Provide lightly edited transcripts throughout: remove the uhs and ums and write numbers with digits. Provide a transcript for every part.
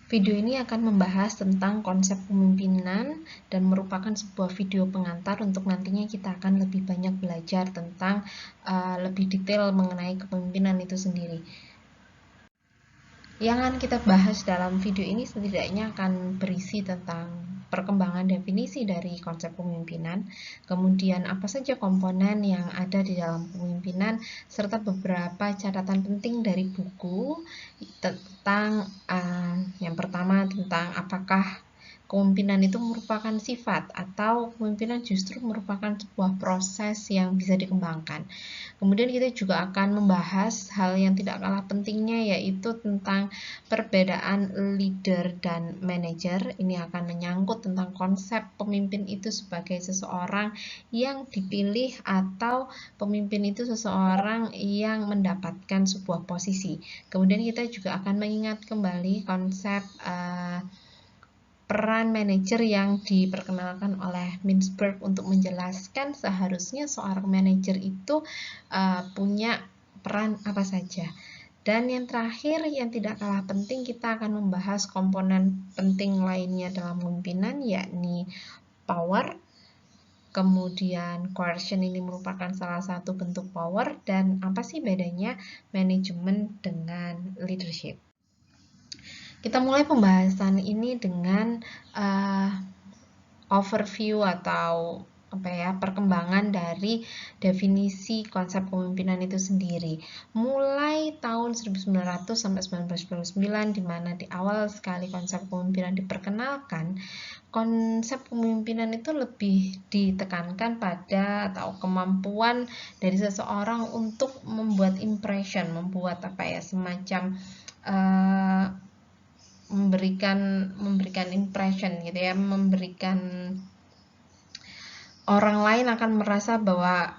Video ini akan membahas tentang konsep kepemimpinan dan merupakan sebuah video pengantar untuk nantinya kita akan lebih banyak belajar tentang lebih detail mengenai kepemimpinan itu sendiri. Yang akan kita bahas dalam video ini setidaknya akan berisi tentang perkembangan definisi dari konsep kepemimpinan, kemudian apa saja komponen yang ada di dalam kepemimpinan, serta beberapa catatan penting dari buku tentang yang pertama tentang apakah kepemimpinan itu merupakan sifat atau kepemimpinan justru merupakan sebuah proses yang bisa dikembangkan. Kemudian kita juga akan membahas hal yang tidak kalah pentingnya, yaitu tentang perbedaan leader dan manager. Ini akan menyangkut tentang konsep pemimpin itu sebagai seseorang yang dipilih atau pemimpin itu seseorang yang mendapatkan sebuah posisi. Kemudian kita juga akan mengingat kembali konsep peran manajer yang diperkenalkan oleh Mintzberg untuk menjelaskan seharusnya seorang manajer itu punya peran apa saja. Dan yang terakhir yang tidak kalah penting, kita akan membahas komponen penting lainnya dalam kepemimpinan, yakni power. Kemudian coercion ini merupakan salah satu bentuk power, dan apa sih bedanya manajemen dengan leadership. Kita mulai pembahasan ini dengan overview atau perkembangan dari definisi konsep kepemimpinan itu sendiri. Mulai tahun 1900 sampai 1999, di mana di awal sekali konsep kepemimpinan diperkenalkan, konsep kepemimpinan itu lebih ditekankan pada atau kemampuan dari seseorang untuk membuat impression, membuat semacam memberikan impression gitu ya, memberikan orang lain akan merasa bahwa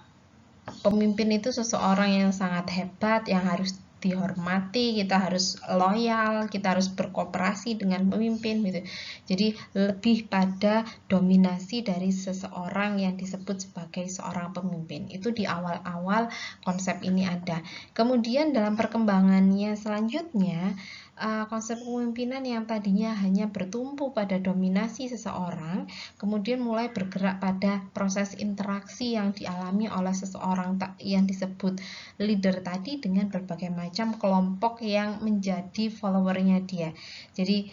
pemimpin itu seseorang yang sangat hebat, yang harus dihormati, kita harus loyal, kita harus berkooperasi dengan pemimpin gitu. Jadi lebih pada dominasi dari seseorang yang disebut sebagai seorang pemimpin. Itu di awal-awal konsep ini ada. Kemudian dalam perkembangannya selanjutnya, konsep kepemimpinan yang tadinya hanya bertumpu pada dominasi seseorang, kemudian mulai bergerak pada proses interaksi yang dialami oleh seseorang yang disebut leader tadi dengan berbagai macam kelompok yang menjadi followernya dia. Jadi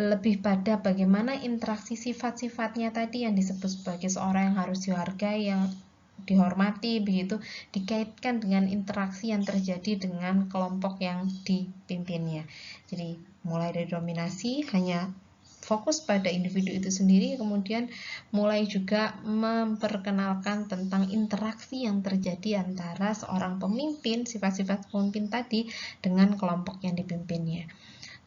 lebih pada bagaimana interaksi sifat-sifatnya tadi yang disebut sebagai seorang yang harus dihargai, yang dihormati, begitu dikaitkan dengan interaksi yang terjadi dengan kelompok yang dipimpinnya. Jadi mulai dari dominasi hanya fokus pada individu itu sendiri, kemudian mulai juga memperkenalkan tentang interaksi yang terjadi antara seorang pemimpin, sifat-sifat pemimpin tadi dengan kelompok yang dipimpinnya.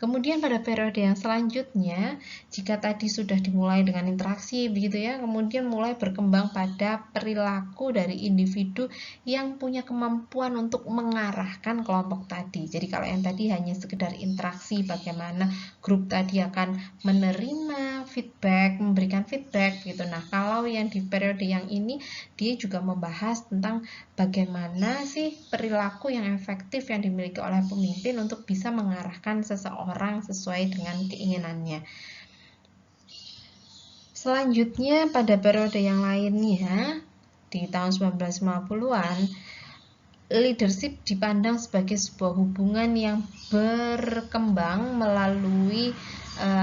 Kemudian pada periode yang selanjutnya, jika tadi sudah dimulai dengan interaksi begitu ya, kemudian mulai berkembang pada perilaku dari individu yang punya kemampuan untuk mengarahkan kelompok tadi. Jadi kalau yang tadi hanya sekedar interaksi, bagaimana grup tadi akan menerima feedback, memberikan feedback gitu. Nah, kalau yang di periode yang ini, dia juga membahas tentang bagaimana sih perilaku yang efektif yang dimiliki oleh pemimpin untuk bisa mengarahkan seseorang sesuai dengan keinginannya. Selanjutnya pada periode yang lainnya, di tahun 1950-an, leadership dipandang sebagai sebuah hubungan yang berkembang melalui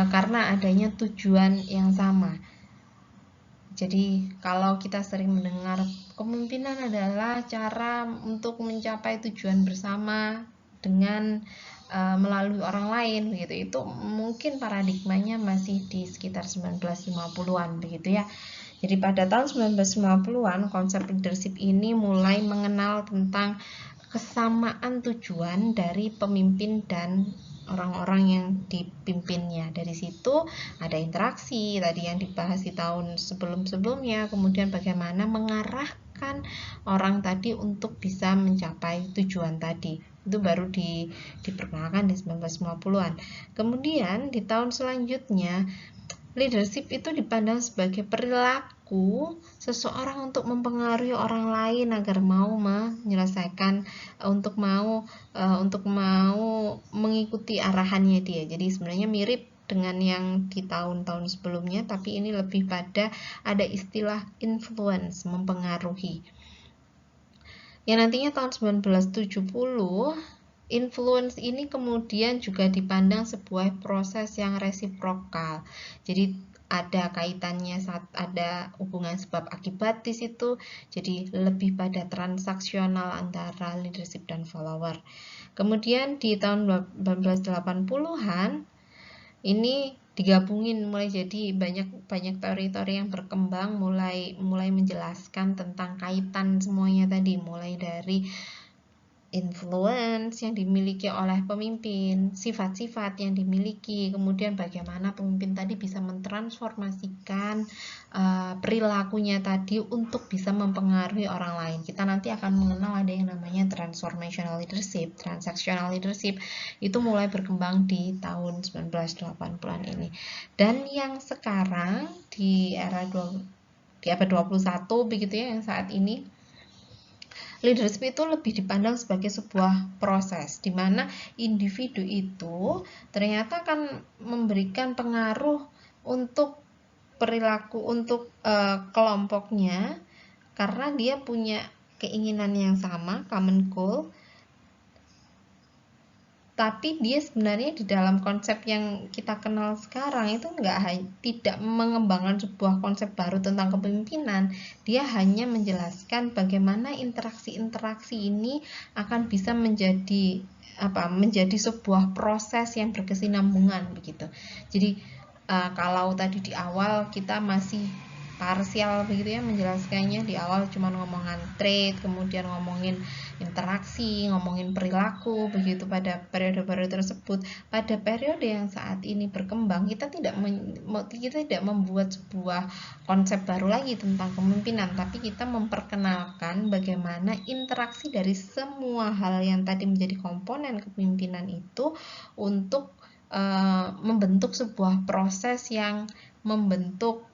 karena adanya tujuan yang sama. Jadi kalau kita sering mendengar kepemimpinan adalah cara untuk mencapai tujuan bersama dengan melalui orang lain begitu, itu mungkin paradigmanya masih di sekitar 1950-an begitu ya. Jadi pada tahun 1950-an konsep leadership ini mulai mengenal tentang kesamaan tujuan dari pemimpin dan orang-orang yang dipimpinnya. Dari situ ada interaksi tadi yang dibahas di tahun sebelum-sebelumnya, kemudian bagaimana mengarahkan orang tadi untuk bisa mencapai tujuan tadi. Itu baru diperkenalkan di 1950-an. Kemudian di tahun selanjutnya, leadership itu dipandang sebagai perilaku perilaku seseorang untuk mempengaruhi orang lain agar mau menyelesaikan untuk mau mengikuti arahannya dia. Jadi sebenarnya mirip dengan yang di tahun-tahun sebelumnya, tapi ini lebih pada ada istilah influence, mempengaruhi. Yang nantinya tahun 1970, influence ini kemudian juga dipandang sebuah proses yang resiprokal. Jadi ada kaitannya saat ada hubungan sebab akibat di situ, jadi lebih pada transaksional antara leadership dan follower. Kemudian di tahun 1980-an ini digabungin, mulai jadi banyak teori-teori yang berkembang, mulai menjelaskan tentang kaitan semuanya tadi, mulai dari influence yang dimiliki oleh pemimpin, sifat-sifat yang dimiliki, kemudian bagaimana pemimpin tadi bisa mentransformasikan perilakunya tadi untuk bisa mempengaruhi orang lain. Kita nanti akan mengenal ada yang namanya transformational leadership, transactional leadership, itu mulai berkembang di tahun 1980-an ini. Dan yang sekarang di era di abad 21 begitu ya, yang saat ini leadership itu lebih dipandang sebagai sebuah proses di mana individu itu ternyata akan memberikan pengaruh untuk perilaku untuk kelompoknya karena dia punya keinginan yang sama, common goal, tapi dia sebenarnya di dalam konsep yang kita kenal sekarang itu tidak mengembangkan sebuah konsep baru tentang kepemimpinan. Dia hanya menjelaskan bagaimana interaksi-interaksi ini akan bisa menjadi sebuah proses yang berkesinambungan begitu. Jadi kalau tadi di awal kita masih parsial begitu ya menjelaskannya, di awal cuma ngomongin trait, kemudian ngomongin interaksi, ngomongin perilaku begitu pada periode-periode tersebut. Pada periode yang saat ini berkembang, kita tidak membuat sebuah konsep baru lagi tentang kepemimpinan, tapi kita memperkenalkan bagaimana interaksi dari semua hal yang tadi menjadi komponen kepemimpinan itu untuk membentuk sebuah proses yang membentuk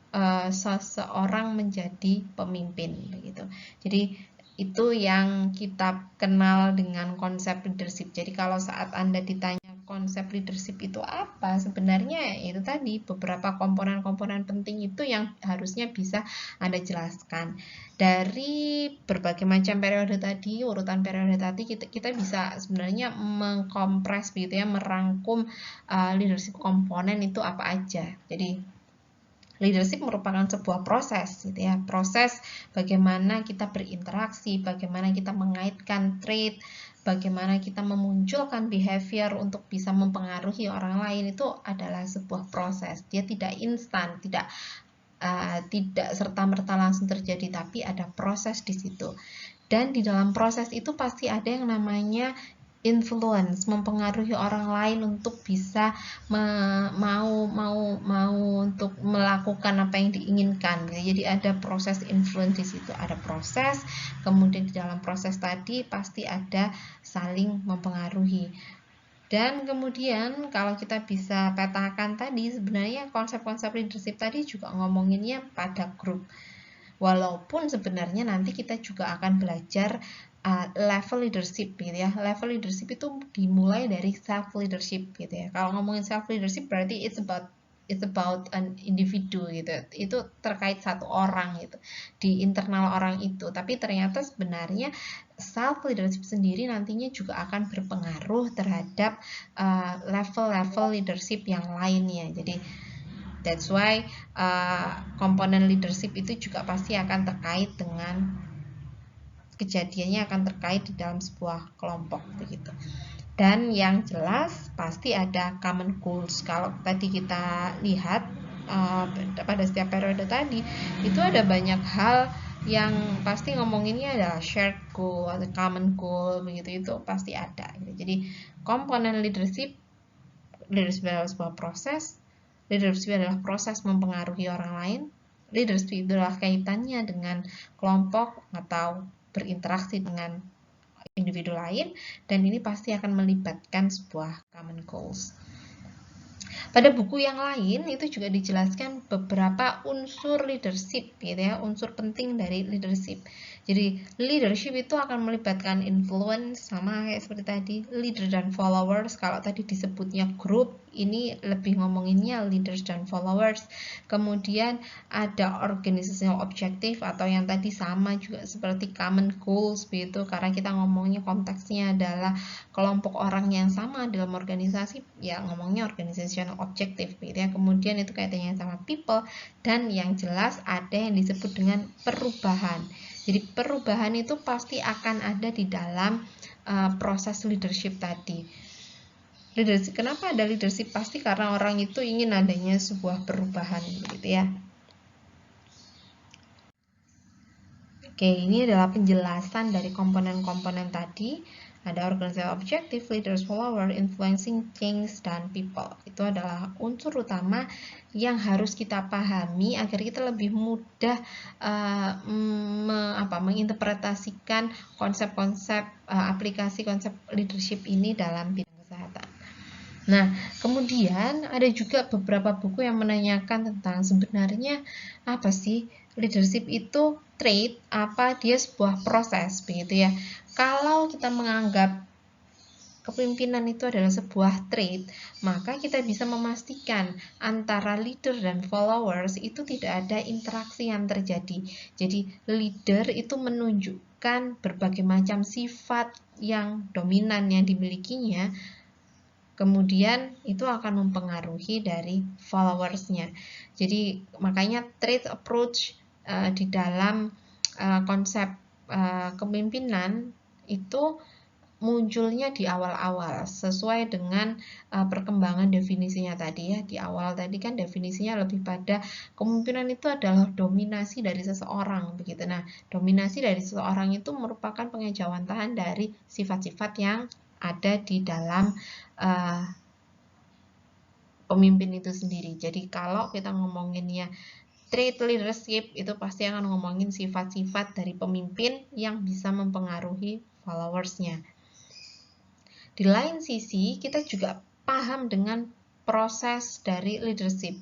seseorang menjadi pemimpin begitu. Jadi itu yang kita kenal dengan konsep leadership. Jadi kalau saat Anda ditanya konsep leadership itu apa, sebenarnya itu tadi beberapa komponen-komponen penting itu yang harusnya bisa Anda jelaskan. Dari berbagai macam periode tadi, urutan periode tadi, kita bisa sebenarnya mengkompres begitu ya, merangkum leadership komponen itu apa aja. Jadi leadership merupakan sebuah proses gitu ya, proses bagaimana kita berinteraksi, bagaimana kita mengaitkan trait, bagaimana kita memunculkan behavior untuk bisa mempengaruhi orang lain, itu adalah sebuah proses. Dia tidak instan, tidak serta-merta langsung terjadi, tapi ada proses di situ. Dan di dalam proses itu pasti ada yang namanya influence, mempengaruhi orang lain untuk bisa mau untuk melakukan apa yang diinginkan. Jadi ada proses influence di situ, ada proses, kemudian di dalam proses tadi pasti ada saling mempengaruhi. Dan kemudian kalau kita bisa petakan tadi, sebenarnya konsep-konsep leadership tadi juga ngomonginnya pada grup. Walaupun sebenarnya nanti kita juga akan belajar level leadership gitu ya. Level leadership itu dimulai dari self leadership gitu ya. Kalau ngomongin self leadership berarti it's about an individu gitu. Itu terkait satu orang gitu, di internal orang itu. Tapi ternyata sebenarnya self leadership sendiri nantinya juga akan berpengaruh terhadap level-level leadership yang lainnya. Jadi that's why komponen leadership itu juga pasti akan terkait dengan kejadiannya, akan terkait di dalam sebuah kelompok begitu. Dan yang jelas pasti ada common goals. Kalau tadi kita lihat pada setiap periode tadi itu ada banyak hal yang pasti ngomonginnya adalah shared goal atau common goal begitu, itu pasti ada gitu. Jadi komponen leadership adalah sebuah proses. Leadership adalah proses mempengaruhi orang lain. Leadership adalah kaitannya dengan kelompok atau berinteraksi dengan individu lain, dan ini pasti akan melibatkan sebuah common goals. Pada buku yang lain itu juga dijelaskan beberapa unsur leadership gitu ya, unsur penting dari leadership. Jadi leadership itu akan melibatkan influence, sama kayak seperti tadi, leader dan followers. Kalau tadi disebutnya grup, ini lebih ngomonginnya leaders dan followers. Kemudian ada organizational objective atau yang tadi sama juga seperti common goals begitu, karena kita ngomongnya konteksnya adalah kelompok orang yang sama dalam organisasi, ya ngomongnya organizational objective gitu ya. Kemudian itu kaitannya sama people, dan yang jelas ada yang disebut dengan perubahan. Jadi perubahan itu pasti akan ada di dalam proses leadership tadi. Leadership, kenapa ada leadership? Pasti karena orang itu ingin adanya sebuah perubahan begitu ya. Oke, ini adalah penjelasan dari komponen-komponen tadi. Ada organizational objective, leaders, follower, influencing change, dan people. Itu adalah unsur utama yang harus kita pahami agar kita lebih mudah menginterpretasikan konsep-konsep aplikasi konsep leadership ini dalam bidang kesehatan. Nah, kemudian ada juga beberapa buku yang menanyakan tentang sebenarnya apa sih leadership itu trait, apa dia sebuah proses begitu ya. Kalau kita menganggap kepemimpinan itu adalah sebuah trait, maka kita bisa memastikan antara leader dan followers itu tidak ada interaksi yang terjadi. Jadi leader itu menunjukkan berbagai macam sifat yang dominan yang dimilikinya, kemudian itu akan mempengaruhi dari followersnya. Jadi makanya trait approach di dalam konsep kepemimpinan itu munculnya di awal-awal sesuai dengan perkembangan definisinya tadi ya. Di awal tadi kan definisinya lebih pada kepemimpinan itu adalah dominasi dari seseorang begitu. Nah, dominasi dari seseorang itu merupakan pengejawantahan dari sifat-sifat yang ada di dalam pemimpin itu sendiri. Jadi kalau kita ngomonginnya trait leadership, itu pasti akan ngomongin sifat-sifat dari pemimpin yang bisa mempengaruhi followersnya. Di lain sisi, kita juga paham dengan proses dari leadership.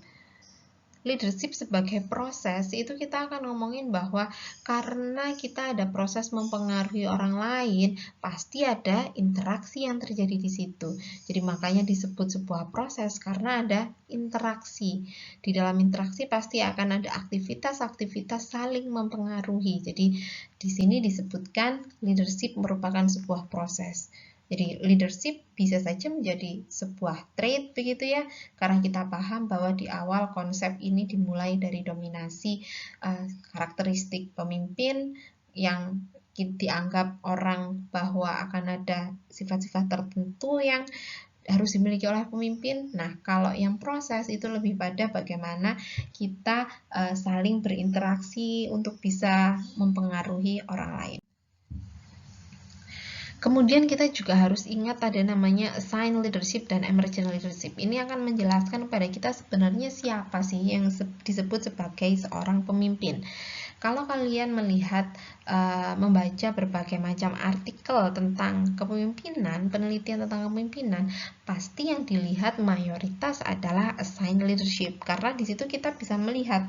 Leadership sebagai proses itu kita akan ngomongin bahwa karena kita ada proses mempengaruhi orang lain, pasti ada interaksi yang terjadi di situ. Jadi makanya disebut sebuah proses karena ada interaksi. Di dalam interaksi pasti akan ada aktivitas-aktivitas saling mempengaruhi. Jadi di sini disebutkan leadership merupakan sebuah proses. Jadi leadership bisa saja menjadi sebuah trait begitu ya, karena kita paham bahwa di awal konsep ini dimulai dari dominasi karakteristik pemimpin yang dianggap orang bahwa akan ada sifat-sifat tertentu yang harus dimiliki oleh pemimpin. Nah, kalau yang proses itu lebih pada bagaimana kita saling berinteraksi untuk bisa mempengaruhi orang lain. Kemudian kita juga harus ingat ada namanya assigned leadership dan emergent leadership. Ini akan menjelaskan kepada kita sebenarnya siapa sih yang disebut sebagai seorang pemimpin. Kalau kalian melihat membaca berbagai macam artikel tentang kepemimpinan, penelitian tentang kepemimpinan, pasti yang dilihat mayoritas adalah assigned leadership, karena di situ kita bisa melihat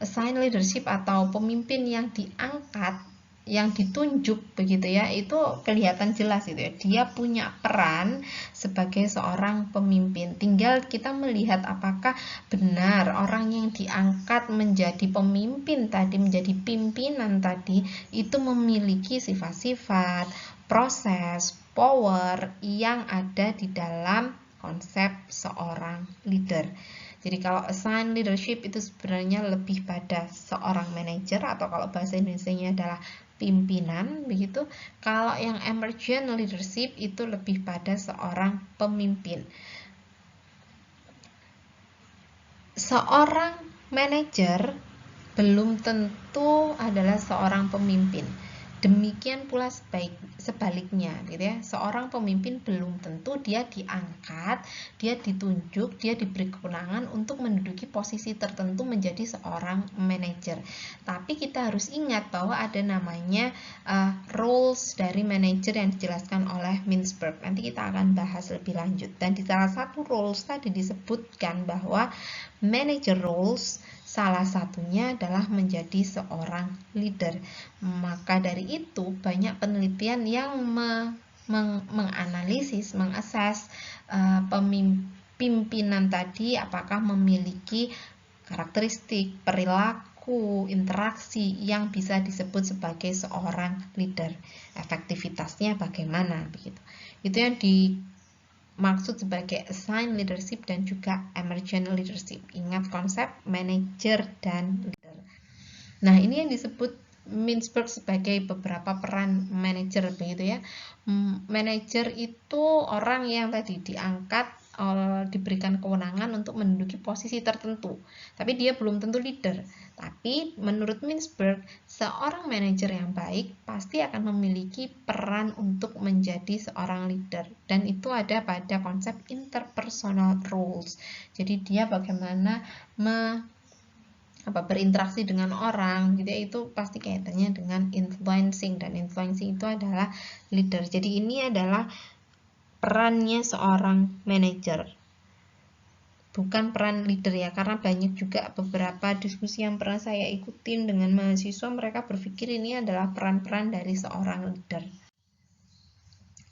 assigned leadership atau pemimpin yang diangkat, yang ditunjuk begitu ya, itu kelihatan jelas gitu ya, dia punya peran sebagai seorang pemimpin. Tinggal kita melihat apakah benar orang yang diangkat menjadi pemimpin tadi, menjadi pimpinan tadi, itu memiliki sifat-sifat, proses, power yang ada di dalam konsep seorang leader. Jadi kalau assigned leadership itu sebenarnya lebih pada seorang manajer, atau kalau bahasa Indonesianya adalah pimpinan begitu. Kalau yang emergent leadership itu lebih pada seorang pemimpin. Seorang manajer belum tentu adalah seorang pemimpin. Demikian pula sebaliknya gitu ya. Seorang pemimpin belum tentu dia diangkat, dia ditunjuk, dia diberi kewenangan untuk menduduki posisi tertentu menjadi seorang manajer. Tapi kita harus ingat bahwa ada namanya roles dari manajer yang dijelaskan oleh Mintzberg. Nanti kita akan bahas lebih lanjut. Dan di salah satu roles tadi disebutkan bahwa manager roles salah satunya adalah menjadi seorang leader. Maka dari itu banyak penelitian yang menganalisis, mengakses pimpinan tadi apakah memiliki karakteristik, perilaku, interaksi yang bisa disebut sebagai seorang leader. Efektivitasnya bagaimana begitu. Itu yang dimaksud sebagai assigned leadership dan juga emergent leadership. Ingat konsep manager dan leader. Nah, ini yang disebut Mintzberg sebagai beberapa peran manajer begitu ya. Manajer itu orang yang tadi diangkat, diberikan kewenangan untuk menduduki posisi tertentu. Tapi dia belum tentu leader. Tapi menurut Mintzberg, seorang manajer yang baik pasti akan memiliki peran untuk menjadi seorang leader. Dan itu ada pada konsep interpersonal roles. Jadi dia bagaimana berinteraksi dengan orang gitu ya, itu pasti kaitannya dengan influencing, dan influencing itu adalah leader. Jadi ini adalah perannya seorang manajer, bukan peran leader ya, karena banyak juga beberapa diskusi yang pernah saya ikutin dengan mahasiswa, mereka berpikir ini adalah peran-peran dari seorang leader.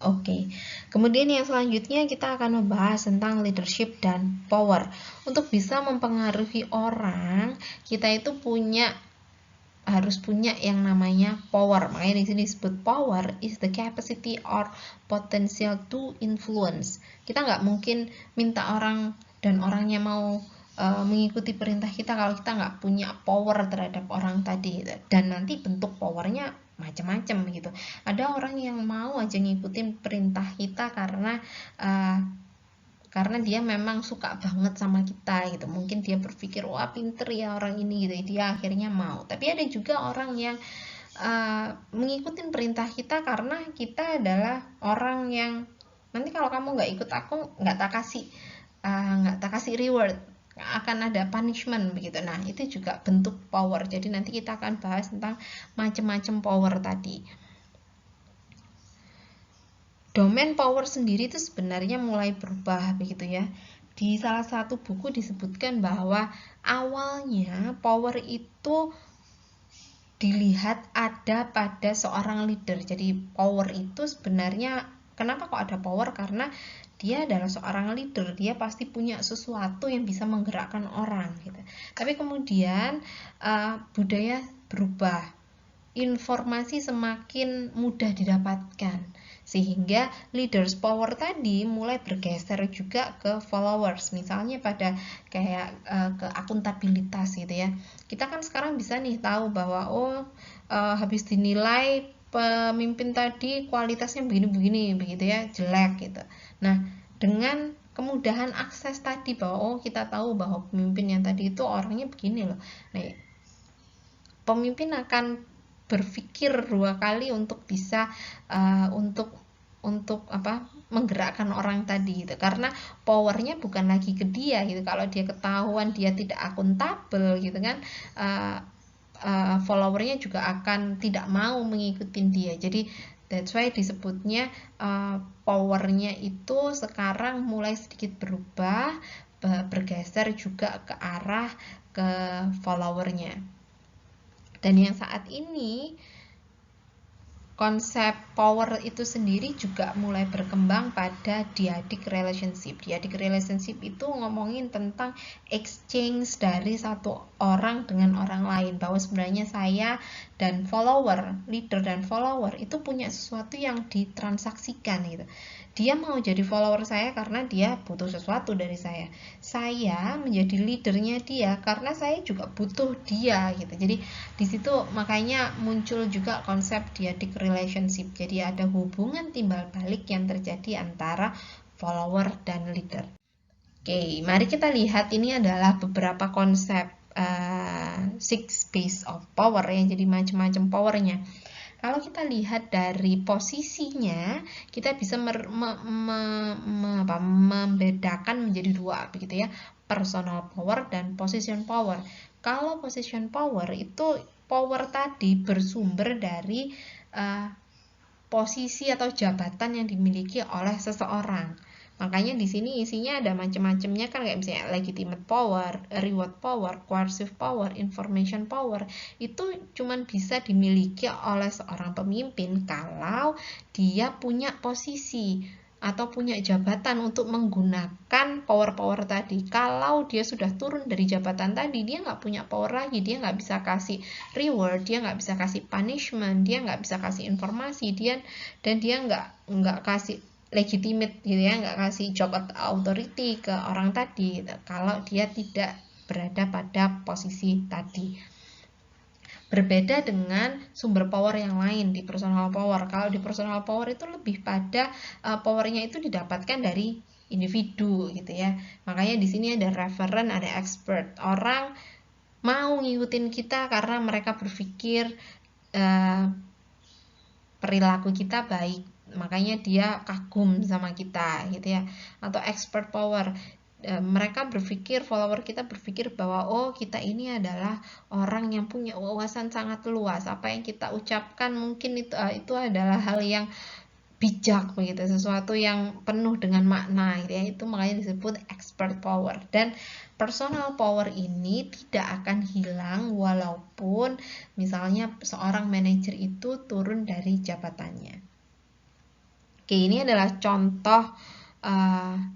Oke, kemudian yang selanjutnya kita akan membahas tentang leadership dan power. Untuk bisa mempengaruhi orang, kita itu harus punya yang namanya power. Makanya di sini disebut power is the capacity or potential to influence. Kita nggak mungkin minta orang dan orangnya mau mengikuti perintah kita kalau kita nggak punya power terhadap orang tadi. Dan nanti bentuk powernya macam-macam gitu. Ada orang yang mau aja ngikutin perintah kita karena dia memang suka banget sama kita gitu. Mungkin dia berpikir wah pinter ya orang ini gitu, dia akhirnya mau. Tapi ada juga orang yang mengikuti perintah kita karena kita adalah orang yang nanti kalau kamu nggak ikut aku nggak tak kasih reward, akan ada punishment begitu. Nah, itu juga bentuk power. Jadi nanti kita akan bahas tentang macam-macam power tadi. Domain power sendiri itu sebenarnya mulai berubah begitu ya. Di salah satu buku disebutkan bahwa awalnya power itu dilihat ada pada seorang leader. Jadi power itu sebenarnya kenapa kok ada power? Karena dia adalah seorang leader, dia pasti punya sesuatu yang bisa menggerakkan orang gitu. Tapi kemudian budaya berubah, informasi semakin mudah didapatkan, sehingga leaders power tadi mulai bergeser juga ke followers. Misalnya pada kayak ke akuntabilitas gitu ya. Kita kan sekarang bisa nih tahu bahwa habis dinilai pemimpin tadi kualitasnya begini-begini begitu ya, jelek gitu. Nah, dengan kemudahan akses tadi bahwa kita tahu bahwa pemimpin yang tadi itu orangnya begini loh. Nah, pemimpin akan berpikir 2 kali untuk bisa menggerakkan orang tadi gitu, karena powernya bukan lagi ke dia gitu. Kalau dia ketahuan dia tidak akuntabel gitu kan, followernya juga akan tidak mau mengikuti dia. Jadi that's why disebutnya powernya itu sekarang mulai sedikit berubah, bergeser juga ke arah ke followernya. Dan yang saat ini konsep power itu sendiri juga mulai berkembang pada dyadic relationship. Dyadic relationship itu ngomongin tentang exchange dari satu orang dengan orang lain, bahwa sebenarnya saya dan follower, leader dan follower itu punya sesuatu yang ditransaksikan gitu. Dia mau jadi follower saya karena dia butuh sesuatu dari saya. Saya menjadi leadernya dia karena saya juga butuh dia gitu. Jadi di situ makanya muncul juga konsep dyadic relationship. Jadi ada hubungan timbal balik yang terjadi antara follower dan leader. Oke, mari kita lihat ini adalah beberapa konsep six base of power ya. Jadi macam-macam powernya. Kalau kita lihat dari posisinya, kita bisa membedakan menjadi dua, begitu ya, personal power dan position power. Kalau position power itu power tadi bersumber dari posisi atau jabatan yang dimiliki oleh seseorang. Makanya di sini isinya ada macam-macamnya kan, kayak misalnya legitimate power, reward power, coercive power, information power. Itu cuman bisa dimiliki oleh seorang pemimpin kalau dia punya posisi atau punya jabatan untuk menggunakan power-power tadi. Kalau dia sudah turun dari jabatan tadi, dia nggak punya power lagi, dia nggak bisa kasih reward, dia nggak bisa kasih punishment, dia nggak bisa kasih informasi, dan dia nggak kasih legitimate gitu ya, nggak kasih job authority ke orang tadi gitu, kalau dia tidak berada pada posisi tadi. Berbeda dengan sumber power yang lain di personal power. Kalau di personal power itu lebih pada powernya itu didapatkan dari individu gitu ya. Makanya di sini ada referent, ada expert. Orang mau ngikutin kita karena mereka berpikir perilaku kita baik, makanya dia kagum sama kita gitu ya. Atau expert power, mereka berpikir, follower kita berpikir bahwa oh kita ini adalah orang yang punya wawasan sangat luas, apa yang kita ucapkan mungkin itu adalah hal yang bijak begitu, sesuatu yang penuh dengan makna gitu ya. Itu makanya disebut expert power. Dan personal power ini tidak akan hilang walaupun misalnya seorang manajer itu turun dari jabatannya. Oke, ini adalah contoh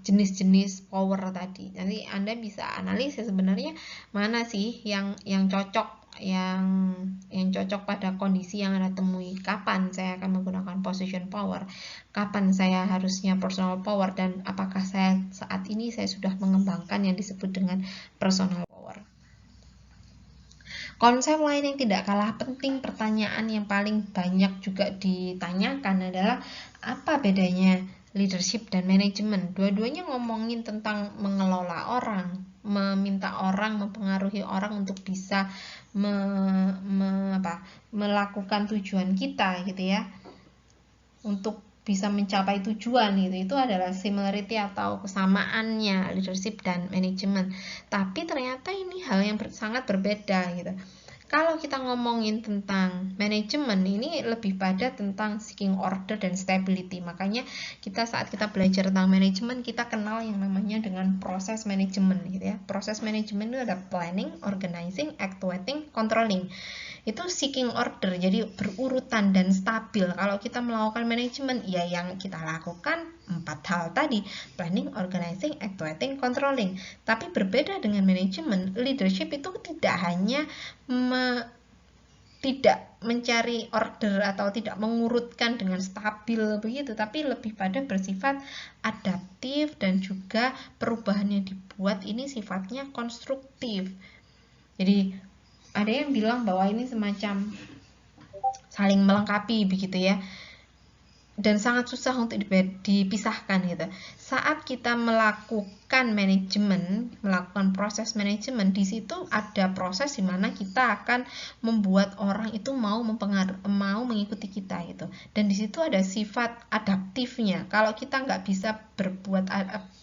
jenis-jenis power tadi. Nanti Anda bisa analisis sebenarnya mana sih yang cocok, yang cocok pada kondisi yang Anda temui. Kapan saya akan menggunakan position power, kapan saya harusnya personal power, dan apakah saya saat ini saya sudah mengembangkan yang disebut dengan personal power. Konsep lain yang tidak kalah penting, pertanyaan yang paling banyak juga ditanyakan adalah apa bedanya leadership dan manajemen. Dua-duanya ngomongin tentang mengelola orang, meminta orang, mempengaruhi orang untuk bisa melakukan tujuan kita gitu ya, untuk bisa mencapai tujuan gitu. Itu adalah similarity atau kesamaannya leadership dan manajemen. Tapi ternyata ini hal yang sangat berbeda gitu. Kalau kita ngomongin tentang manajemen, ini lebih pada tentang seeking order dan stability. Makanya saat kita belajar tentang manajemen, kita kenal yang namanya dengan proses manajemen gitu ya. Proses manajemen itu ada planning, organizing, actuating, controlling. Itu seeking order, jadi berurutan dan stabil. Kalau kita melakukan manajemen, ya yang kita lakukan 4 hal tadi: planning, organizing, actuating, controlling. Tapi berbeda dengan manajemen, leadership itu tidak hanya tidak mencari order atau tidak mengurutkan dengan stabil begitu, tapi lebih pada bersifat adaptif, dan juga perubahan yang dibuat ini sifatnya konstruktif. Jadi ada yang bilang bahwa ini semacam saling melengkapi begitu ya, dan sangat susah untuk dipisahkan gitu. Saat kita melakukan manajemen, melakukan proses manajemen, di situ ada proses di mana kita akan membuat orang itu mau mengikuti kita gitu. Dan di situ ada sifat adaptifnya. Kalau kita nggak bisa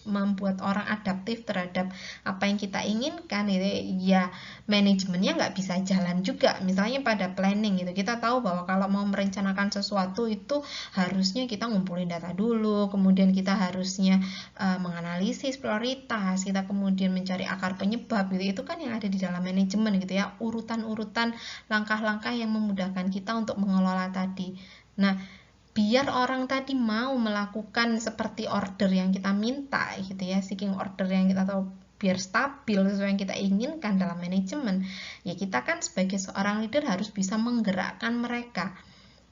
membuat orang adaptif terhadap apa yang kita inginkan gitu, ya manajemennya nggak bisa jalan juga. Misalnya pada planning gitu, kita tahu bahwa kalau mau merencanakan sesuatu itu harusnya kita ngumpulin data dulu, kemudian kita harusnya menganalisis prioritas, kita kemudian mencari akar penyebab gitu. Itu kan yang ada di dalam manajemen gitu ya, urutan-urutan langkah-langkah yang memudahkan kita untuk mengelola tadi. Nah, biar orang tadi mau melakukan seperti order yang kita minta gitu ya, seeking order yang kita tahu, biar stabil sesuai yang kita inginkan dalam manajemen, ya kita kan sebagai seorang leader harus bisa menggerakkan mereka.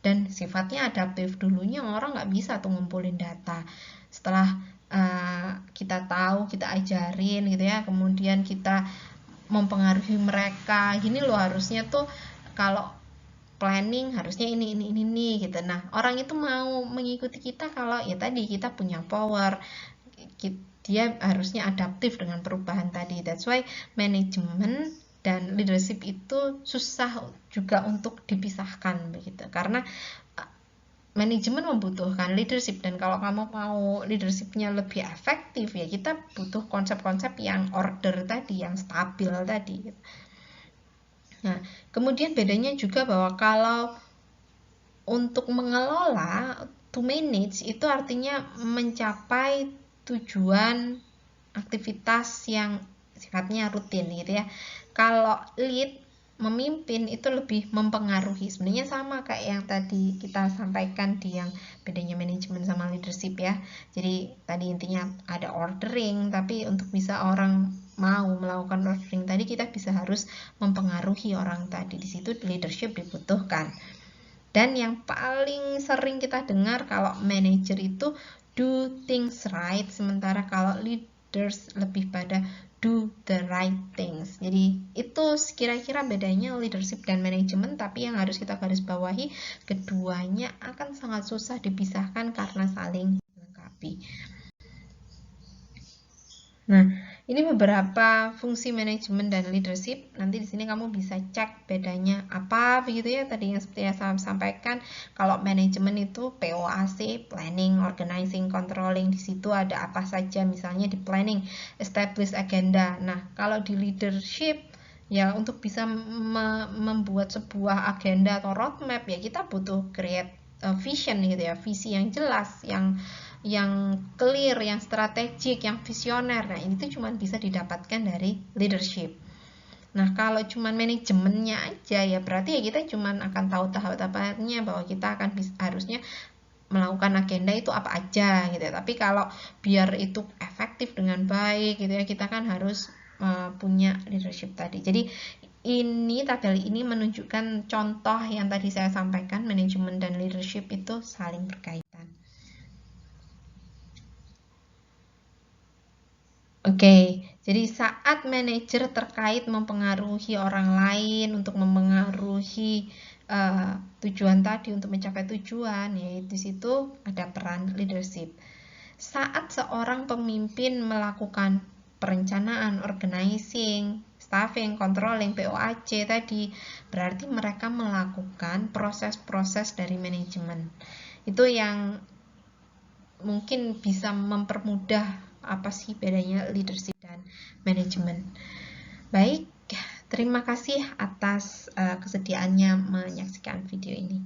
Dan sifatnya adaptif, dulunya orang nggak bisa tuh ngumpulin data. Setelah kita tahu, kita ajarin gitu ya, kemudian kita mempengaruhi mereka, gini loh harusnya tuh kalau planning harusnya ini gitu. Nah, orang itu mau mengikuti kita kalau ya tadi kita punya power, dia harusnya adaptif dengan perubahan tadi. That's why manajemen dan leadership itu susah juga untuk dipisahkan begitu, karena manajemen membutuhkan leadership, dan kalau kamu mau leadershipnya lebih efektif ya kita butuh konsep-konsep yang order tadi, yang stabil tadi. Nah, kemudian bedanya juga bahwa kalau untuk mengelola, to manage itu artinya mencapai tujuan aktivitas yang sifatnya rutin gitu ya. Kalau lead, memimpin, itu lebih mempengaruhi. Sebenarnya sama kayak yang tadi kita sampaikan di yang bedanya manajemen sama leadership ya. Jadi tadi intinya ada ordering, tapi untuk bisa orang mau melakukan ordering tadi kita bisa harus mempengaruhi orang tadi. Di situ leadership dibutuhkan. Dan yang paling sering kita dengar kalau manager itu do things right, sementara kalau leaders lebih pada do the right things. Jadi itu kira-kira bedanya leadership dan manajemen, tapi yang harus kita garis bawahi keduanya akan sangat susah dipisahkan karena saling melengkapi. Nah, ini beberapa fungsi manajemen dan leadership. Nanti di sini kamu bisa cek bedanya apa begitu ya. Tadi yang seperti yang saya sampaikan, kalau manajemen itu POAC, planning, organizing, controlling. Di situ ada apa saja, misalnya di planning, establish agenda. Nah, kalau di leadership ya untuk bisa membuat sebuah agenda atau roadmap ya kita butuh create vision gitu ya, visi yang jelas, yang clear, yang strategik, yang visioner. Nah, ini tuh cuma bisa didapatkan dari leadership. Nah, kalau cuma manajemennya aja ya berarti ya kita cuma akan tahu tahap-tahapnya bahwa kita akan harusnya melakukan agenda itu apa aja gitu ya. Tapi kalau biar itu efektif dengan baik gitu ya, kita kan harus punya leadership tadi. Jadi ini tabel ini menunjukkan contoh yang tadi saya sampaikan, manajemen dan leadership itu saling berkaitan. Oke, jadi saat manajer terkait mempengaruhi orang lain untuk mempengaruhi tujuan tadi, untuk mencapai tujuan, yaitu di situ ada peran leadership. Saat seorang pemimpin melakukan perencanaan, organizing, staffing, controlling, POAC tadi, berarti mereka melakukan proses-proses dari manajemen. Itu yang mungkin bisa mempermudah apa sih bedanya leadership dan manajemen. Baik, terima kasih atas kesediaannya menyaksikan video ini.